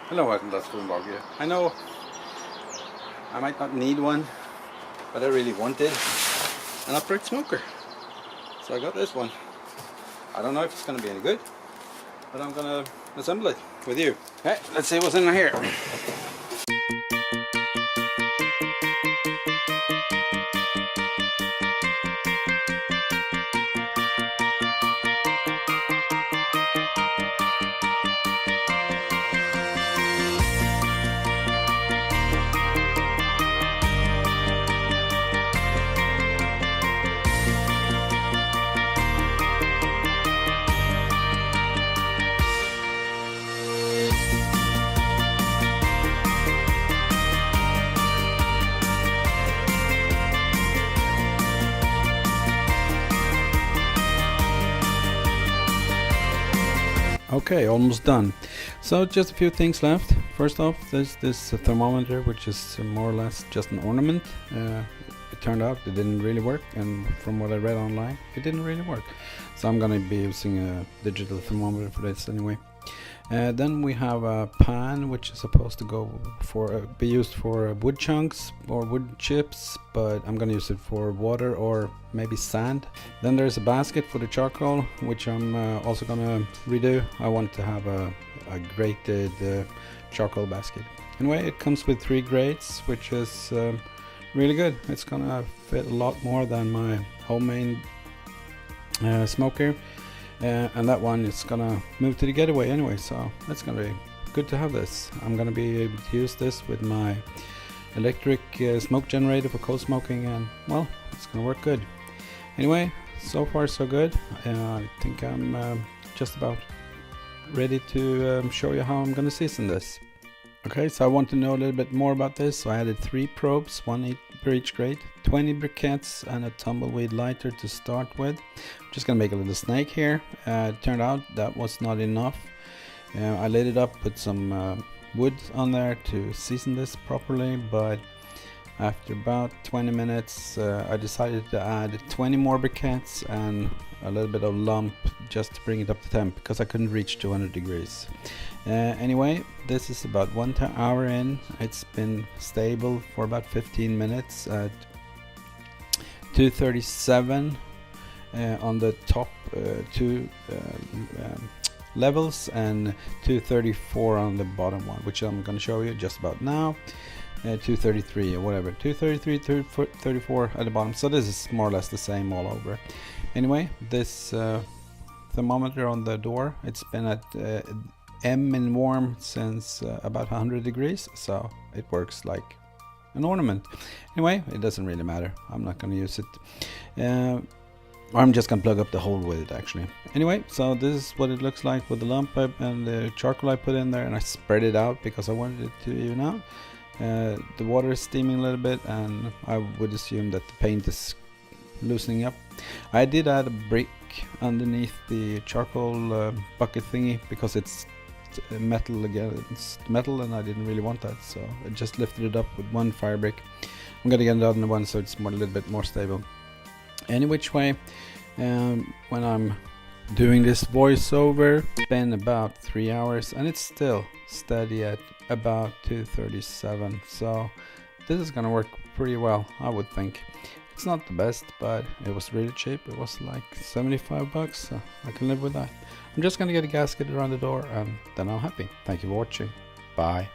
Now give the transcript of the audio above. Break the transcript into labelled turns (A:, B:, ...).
A: Hello, welcome to Spoon Bog here. I know I might not need one, but I really wanted an upright smoker. So I got this one. I don't know if it's going to be any good, but I'm going to assemble it with you. Okay, let's see what's in here. Okay, almost done. So just a few things left. First off, there's this thermometer, which is more or less just an ornament. It turned out it didn't really work, and from what I read online, it didn't really work. So I'm gonna be using a digital thermometer for this anyway. Then we have a pan, which is supposed to go for be used for wood chunks or wood chips, but I'm gonna use it for water or maybe sand. Then there's a basket for the charcoal, which I'm also gonna redo. I want to have a grated charcoal basket. Anyway, it comes with 3 grates, which is really good. It's gonna fit a lot more than my homemade smoker. And that one is gonna move to the getaway anyway, so that's gonna be good to have this. I'm gonna be able to use this with my electric smoke generator for cold smoking, and well, it's gonna work good. Anyway, so far so good. I think I'm just about ready to show you how I'm gonna season this. Okay, so I want to know a little bit more about this, so I added 3 probes, 1 per each grate, 20 briquettes and a tumbleweed lighter to start with. I'm just gonna make a little snake here. It turned out that was not enough. I laid it up, put some wood on there to season this properly, but after about 20 minutes I decided to add 20 more briquettes and a little bit of lump just to bring it up to temp, because I couldn't reach 200 degrees. Anyway, this is about 1 hour in. It's been stable for about 15 minutes at 237 on the top 2 levels and 234 on the bottom one, which I'm going to show you just about now. 233 or whatever, 233, 234 at the bottom. So this is more or less the same all over. Anyway, this thermometer on the door, it's been at M in warm since about 100 degrees, so it works like an ornament. Anyway, it doesn't really matter. I'm not going to use it. I'm just going to plug up the hole with it actually. Anyway, so this is what it looks like with the lump and the charcoal I put in there, and I spread it out because I wanted it to even out. The water is steaming a little bit, and I would assume that the paint is loosening up. I did add a brick underneath the charcoal bucket thingy because it's metal again. It's metal, and I didn't really want that, so I just lifted it up with 1 fire brick. I'm gonna get another one so it's a little bit more stable. Any which way, when I'm doing this voiceover, it's been about 3 hours and it's still steady at about 237, so this is gonna work pretty well, I would think. It's not the best, but it was really cheap. It was like 75 bucks, so I can live with that. I'm just gonna get a gasket around the door and then I'm happy. Thank you for watching. Bye.